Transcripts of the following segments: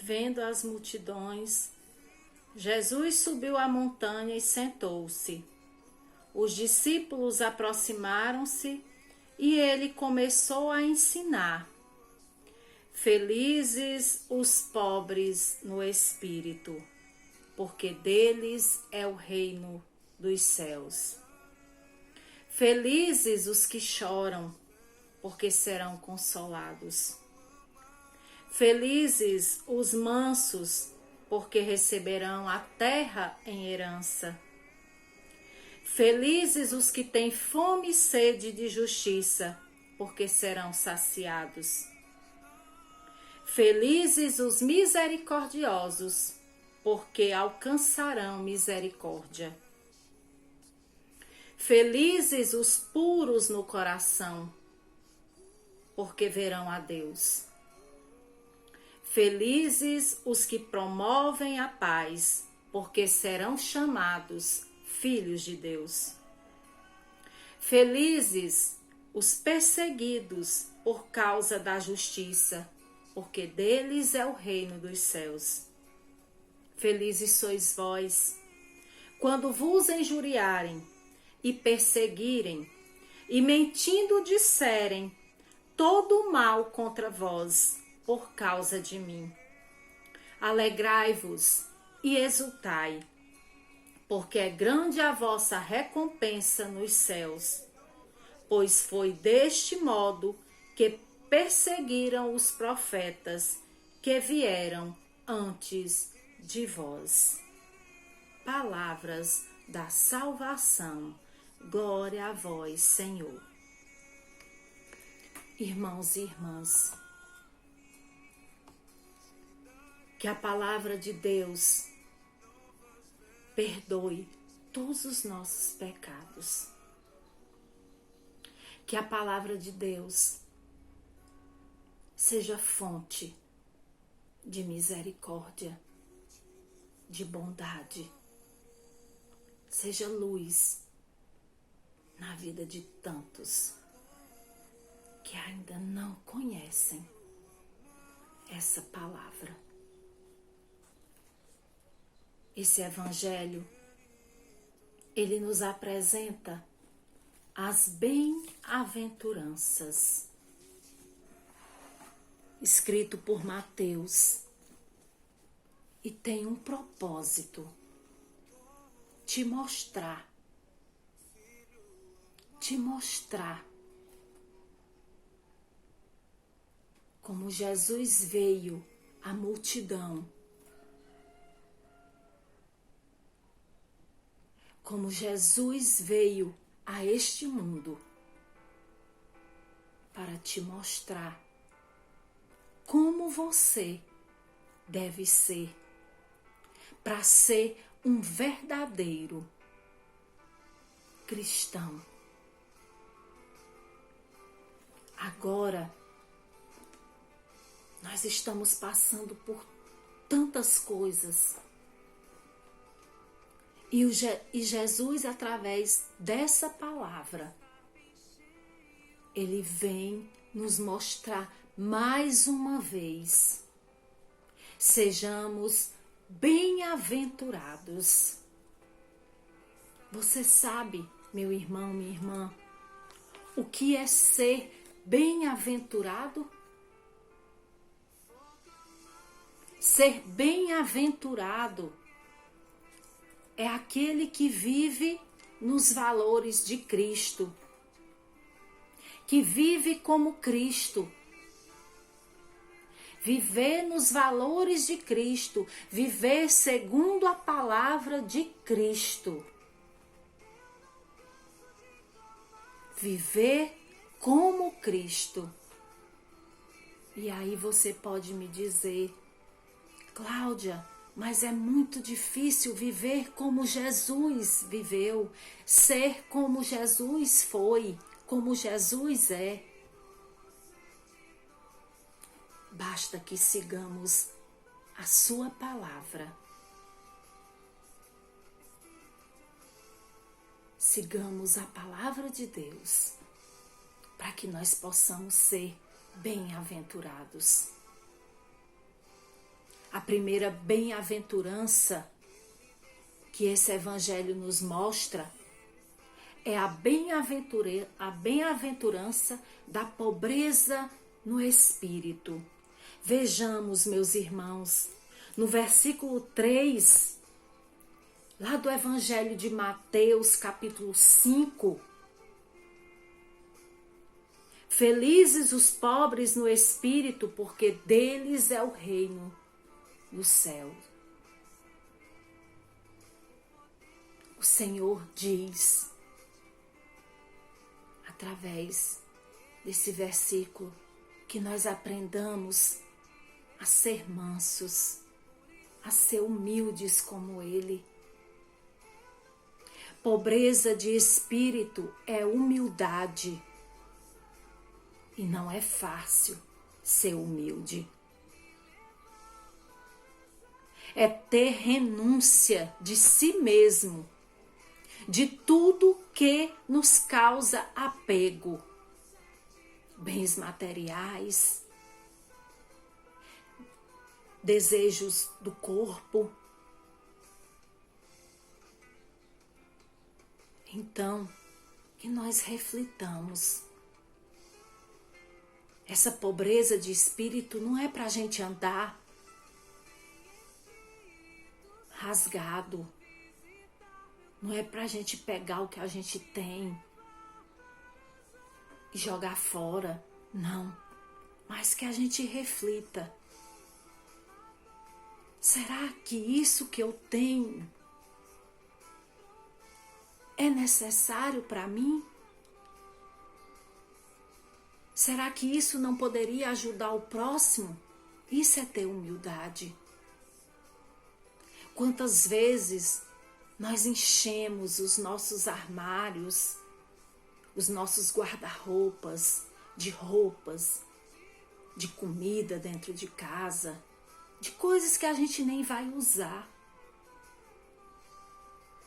Vendo as multidões, Jesus subiu a montanha e sentou-se. Os discípulos aproximaram-se e ele começou a ensinar. Felizes os pobres no espírito, porque deles é o reino dos céus. Felizes os que choram, porque serão consolados. Felizes os mansos, porque receberão a terra em herança. Felizes os que têm fome e sede de justiça, porque serão saciados. Felizes os misericordiosos, porque alcançarão misericórdia. Felizes os puros no coração, porque verão a Deus. Felizes os que promovem a paz, porque serão chamados filhos de Deus. Felizes os perseguidos por causa da justiça, porque deles é o reino dos céus. Felizes sois vós, quando vos injuriarem e perseguirem, e mentindo disserem todo o mal contra vós, por causa de mim. Alegrai-vos e exultai, porque é grande a vossa recompensa nos céus, pois foi deste modo que perseguiram os profetas que vieram antes de vós. Palavras da salvação. Glória a vós, Senhor. Irmãos e irmãs, que a palavra de Deus perdoe todos os nossos pecados. Que a palavra de Deus seja fonte de misericórdia, de bondade. Seja luz na vida de tantos que ainda não conhecem essa palavra. Esse evangelho, ele nos apresenta as bem-aventuranças, escrito por Mateus, e tem um propósito: te mostrar como Jesus veio à multidão, como Jesus veio a este mundo para te mostrar como você deve ser, para ser um verdadeiro cristão. Agora, nós estamos passando por tantas coisas. E Jesus, através dessa palavra, ele vem nos mostrar mais uma vez: sejamos bem-aventurados. Você sabe, meu irmão, minha irmã, o que é ser bem-aventurado? Ser bem-aventurado é aquele que vive nos valores de Cristo, que vive como Cristo. Viver nos valores de Cristo, viver segundo a palavra de Cristo. Viver como Cristo. E aí você pode me dizer: Cláudia, mas é muito difícil viver como Jesus viveu, ser como Jesus foi, como Jesus é. Basta que sigamos a sua palavra. Sigamos a palavra de Deus, para que nós possamos ser bem-aventurados. A primeira bem-aventurança que esse evangelho nos mostra é a bem-aventurança da pobreza no espírito. Vejamos, meus irmãos, no versículo 3, lá do evangelho de Mateus, capítulo 5, felizes os pobres no espírito, porque deles é o reino do céu. O Senhor diz, através desse versículo, que nós aprendamos a ser mansos, a ser humildes como Ele. Pobreza de espírito é humildade. E não é fácil ser humilde. É ter renúncia de si mesmo, de tudo que nos causa apego. Bens materiais, desejos do corpo. Então, que nós reflitamos. Essa pobreza de espírito não é para a gente andar rasgado. Não é para a gente pegar o que a gente tem e jogar fora. Não. Mas que a gente reflita. Será que isso que eu tenho é necessário para mim? Será que isso não poderia ajudar o próximo? Isso é ter humildade. Quantas vezes nós enchemos os nossos armários, os nossos guarda-roupas, de roupas, de comida dentro de casa, de coisas que a gente nem vai usar.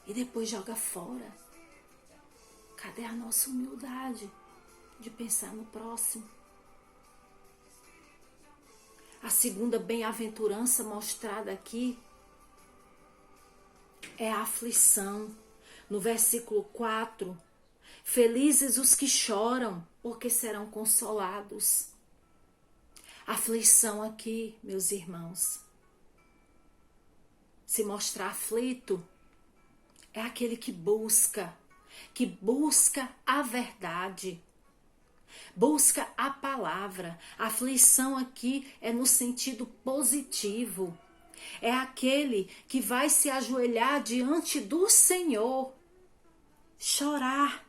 E depois joga fora. Cadê a nossa humildade de pensar no próximo? A segunda bem-aventurança mostrada aqui é a aflição. No versículo 4, felizes os que choram, porque serão consolados. Aflição aqui, meus irmãos. Se mostrar aflito é aquele que busca a verdade, busca a palavra. A aflição aqui é no sentido positivo. É aquele que vai se ajoelhar diante do Senhor, chorar,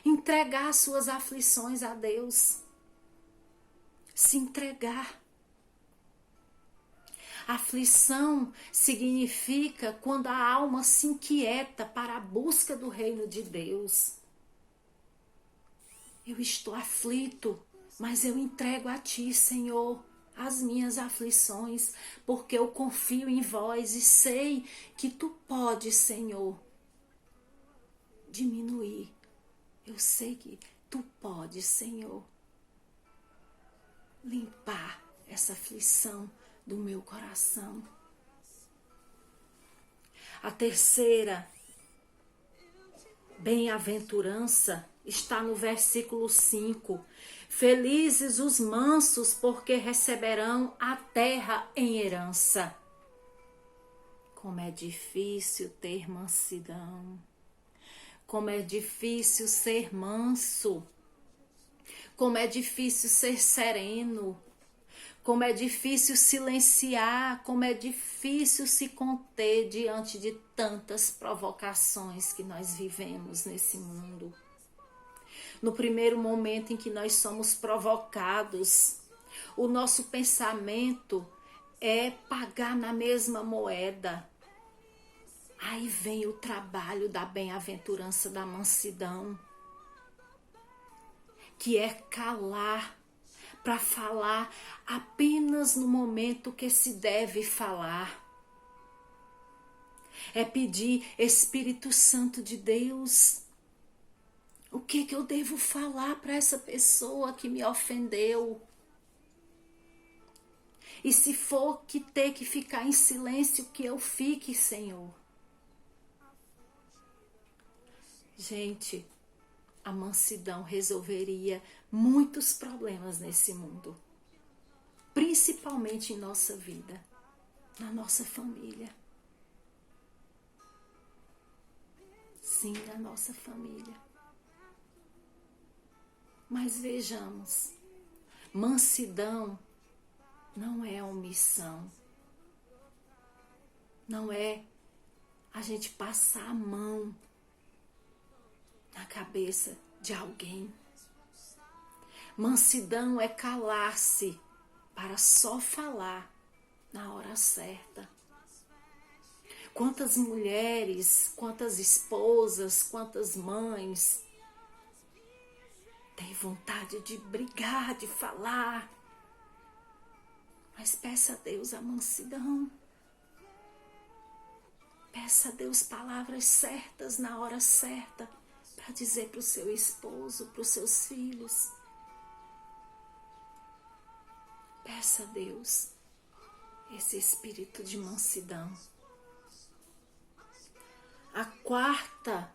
entregar suas aflições a Deus, se entregar. Aflição significa quando a alma se inquieta para a busca do reino de Deus. Eu estou aflito, mas eu entrego a Ti, Senhor, as minhas aflições, porque eu confio em Vós e sei que Tu podes, Senhor, diminuir. Eu sei que Tu podes, Senhor, limpar essa aflição do meu coração. A terceira bem-aventurança está no versículo 5. Felizes os mansos, porque receberão a terra em herança. Como é difícil ter mansidão. Como é difícil ser manso. Como é difícil ser sereno. Como é difícil silenciar, como é difícil se conter diante de tantas provocações que nós vivemos nesse mundo. No primeiro momento em que nós somos provocados, o nosso pensamento é pagar na mesma moeda. Aí vem o trabalho da bem-aventurança da mansidão, que é calar, para falar apenas no momento que se deve falar. É pedir, Espírito Santo de Deus, o que eu devo falar para essa pessoa que me ofendeu? E se for que ter que ficar em silêncio, que eu fique, Senhor. Gente, a mansidão resolveria muitos problemas nesse mundo. Principalmente em nossa vida, na nossa família. Sim, na nossa família. Mas vejamos, mansidão não é omissão. Não é a gente passar a mão na cabeça de alguém. Mansidão é calar-se para só falar na hora certa. Quantas mulheres, quantas esposas, quantas mães têm vontade de brigar, de falar, mas peça a Deus a mansidão. Peça a Deus palavras certas na hora certa para dizer para o seu esposo, para os seus filhos. Peça a Deus esse espírito de mansidão. A quarta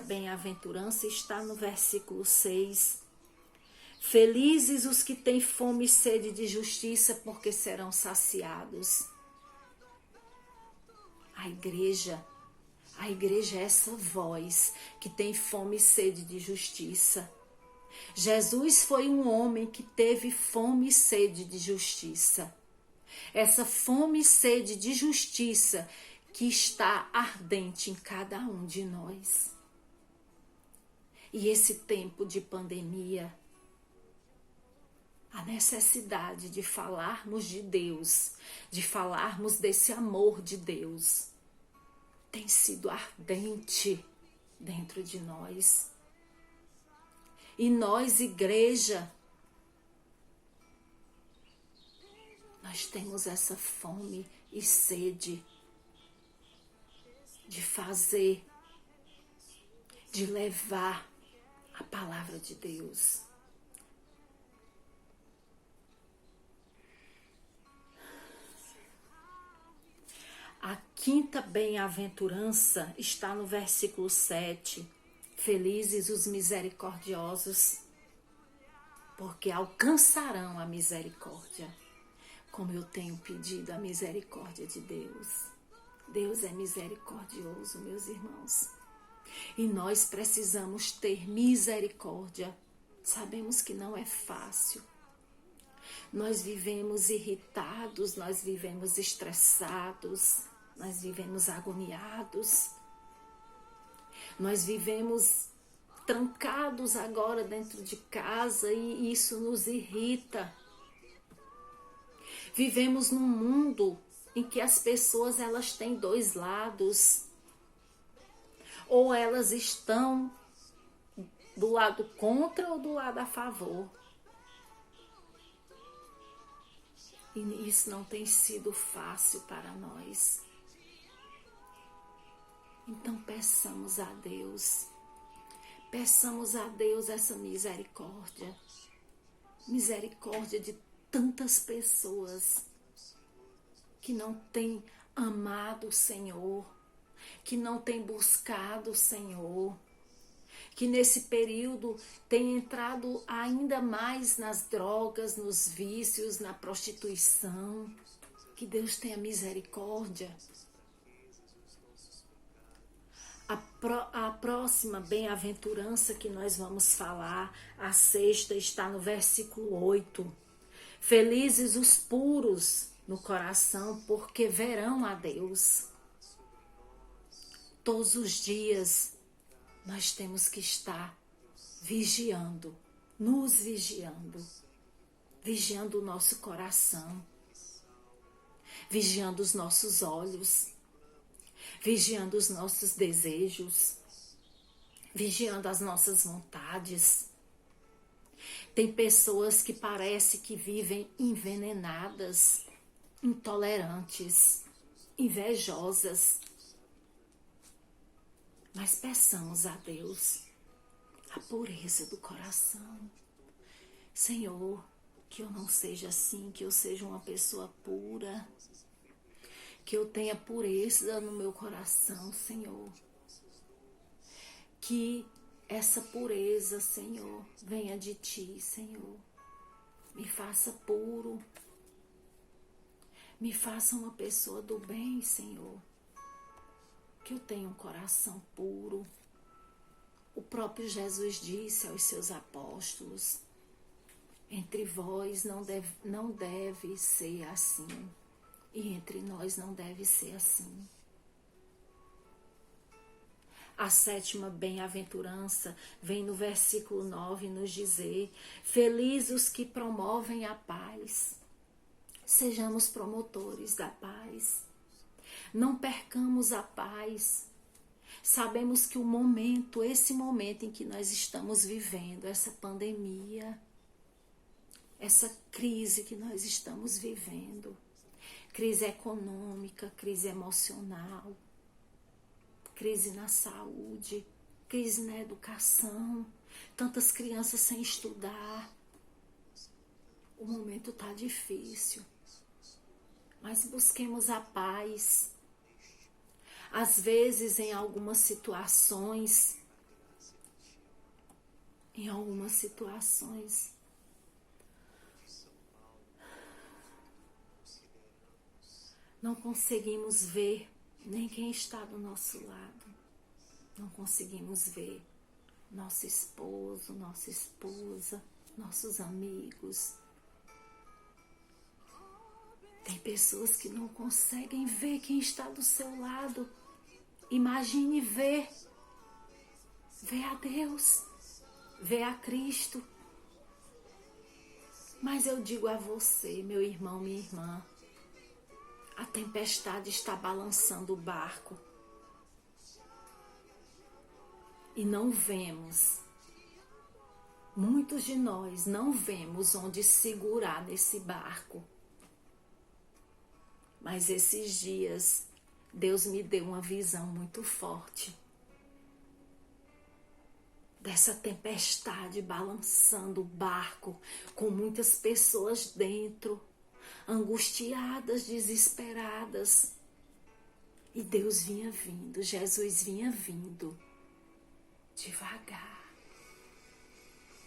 bem-aventurança está no versículo 6. Felizes os que têm fome e sede de justiça, porque serão saciados. A igreja é essa voz que tem fome e sede de justiça. Jesus foi um homem que teve fome e sede de justiça. Essa fome e sede de justiça que está ardente em cada um de nós. E esse tempo de pandemia, a necessidade de falarmos de Deus, de falarmos desse amor de Deus, tem sido ardente dentro de nós. E nós, igreja, nós temos essa fome e sede de fazer, de levar a palavra de Deus. A quinta bem-aventurança está no versículo 7. Felizes os misericordiosos, porque alcançarão a misericórdia. Como eu tenho pedido a misericórdia de Deus. Deus é misericordioso, meus irmãos. E nós precisamos ter misericórdia. Sabemos que não é fácil. Nós vivemos irritados, nós vivemos estressados, nós vivemos agoniados. Nós vivemos trancados agora dentro de casa e isso nos irrita. Vivemos num mundo em que as pessoas elas têm dois lados. Ou elas estão do lado contra ou do lado a favor. E isso não tem sido fácil para nós. Então peçamos a Deus essa misericórdia. Misericórdia de tantas pessoas que não têm amado o Senhor, que não têm buscado o Senhor, que nesse período têm entrado ainda mais nas drogas, nos vícios, na prostituição. Que Deus tenha misericórdia. A próxima bem-aventurança que nós vamos falar, a sexta, está no versículo 8. Felizes os puros no coração, porque verão a Deus. Todos os dias nós temos que estar vigiando, nos vigiando, vigiando o nosso coração, vigiando os nossos olhos, vigiando os nossos desejos, vigiando as nossas vontades. Tem pessoas que parece que vivem envenenadas, intolerantes, invejosas. Mas peçamos a Deus a pureza do coração. Senhor, que Que eu não seja assim, que eu seja uma pessoa pura, que eu tenha pureza no meu coração, Senhor. Que essa pureza, Senhor, venha de Ti, Senhor. Me faça puro. Me faça uma pessoa do bem, Senhor. Que eu tenha um coração puro. O próprio Jesus disse aos seus apóstolos: entre vós não deve ser assim, e entre nós não deve ser assim. A 7ª bem-aventurança vem no versículo 9 nos dizer: felizes os que promovem a paz. Sejamos promotores da paz. Não percamos a paz. Sabemos que esse momento em que nós estamos vivendo, essa pandemia, essa crise que nós estamos vivendo, crise econômica, crise emocional, crise na saúde, crise na educação, tantas crianças sem estudar. O momento está difícil, mas busquemos a paz. Às vezes, em algumas situações, não conseguimos ver nem quem está do nosso lado. Não conseguimos ver nosso esposo, nossa esposa, nossos amigos. Tem pessoas que não conseguem ver quem está do seu lado. Imagine ver a Deus, ver a Cristo. Mas eu digo a você, meu irmão, minha irmã, a tempestade está balançando o barco. E não vemos, muitos de nós não vemos onde segurar nesse barco. Mas esses dias, Deus me deu uma visão muito forte dessa tempestade balançando o barco, com muitas pessoas dentro, angustiadas, desesperadas. E Deus vinha vindo, Jesus vinha vindo, devagar,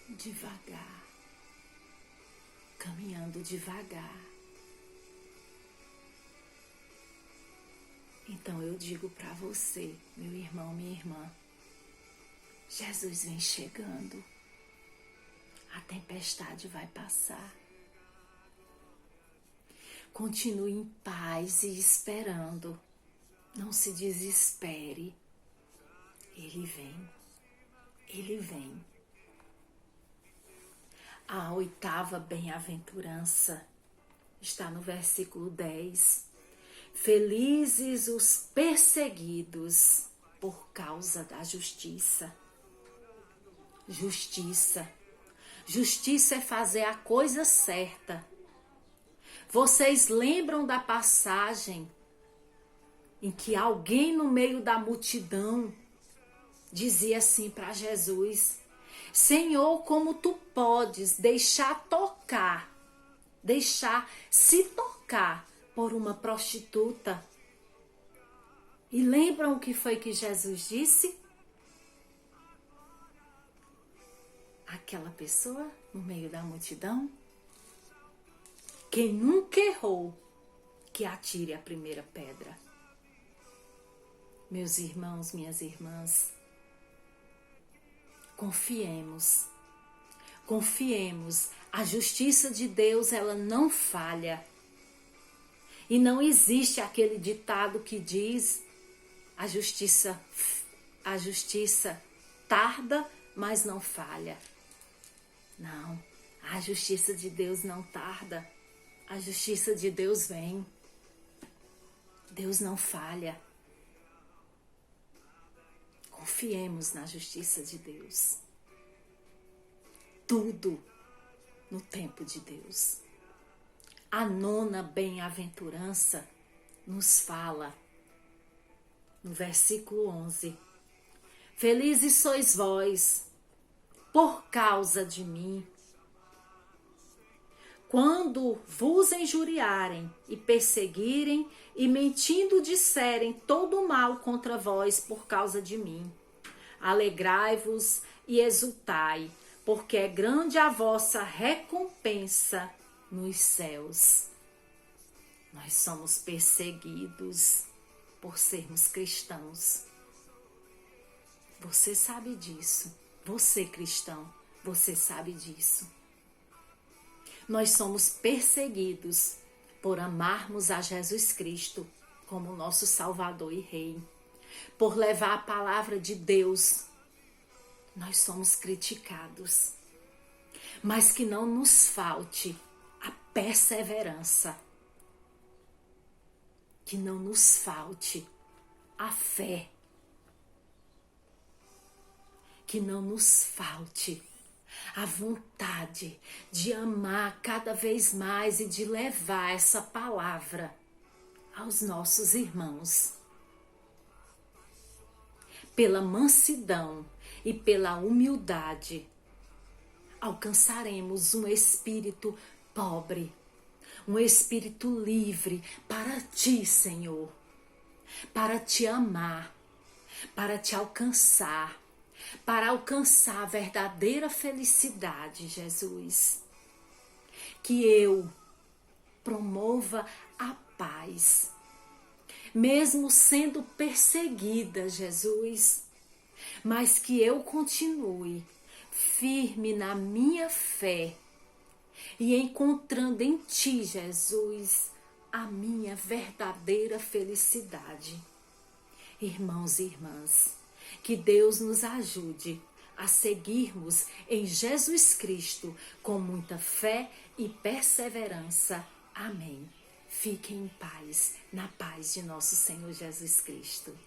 devagar, caminhando devagar. Então eu digo para você, meu irmão, minha irmã, Jesus vem chegando, a tempestade vai passar. Continue em paz e esperando, não se desespere, Ele vem, Ele vem. A 8ª bem-aventurança está no versículo 10. Felizes os perseguidos por causa da justiça. Justiça. Justiça é fazer a coisa certa. Vocês lembram da passagem em que alguém no meio da multidão dizia assim para Jesus: Senhor, como tu podes deixar se tocar por uma prostituta? E lembram o que foi que Jesus disse? Aquela pessoa no meio da multidão, quem nunca errou, que atire a primeira pedra. Meus irmãos, minhas irmãs, confiemos, a justiça de Deus, ela não falha. E não existe aquele ditado que diz: a justiça tarda, mas não falha. Não, a justiça de Deus não tarda. A justiça de Deus vem. Deus não falha. Confiemos na justiça de Deus. Tudo no tempo de Deus. A 9ª bem-aventurança nos fala, no versículo 11: Felizes sois vós, por causa de mim, quando vos injuriarem e perseguirem e mentindo disserem todo mal contra vós por causa de mim. Alegrai-vos e exultai, porque é grande a vossa recompensa nos céus. Nós somos perseguidos por sermos cristãos. Você sabe disso. Você, cristão, você sabe disso. Nós somos perseguidos por amarmos a Jesus Cristo como nosso Salvador e Rei. Por levar a palavra de Deus, nós somos criticados. Mas que não nos falte a perseverança. Que não nos falte a fé. Que não nos falte a vontade de amar cada vez mais e de levar essa palavra aos nossos irmãos. Pela mansidão e pela humildade, alcançaremos um espírito pobre, um espírito livre para ti, Senhor, para te amar, para te alcançar, para alcançar a verdadeira felicidade, Jesus. Que eu promova a paz, mesmo sendo perseguida, Jesus, mas que eu continue firme na minha fé e encontrando em ti, Jesus, a minha verdadeira felicidade. Irmãos e irmãs, que Deus nos ajude a seguirmos em Jesus Cristo com muita fé e perseverança. Amém. Fiquem em paz, na paz de nosso Senhor Jesus Cristo.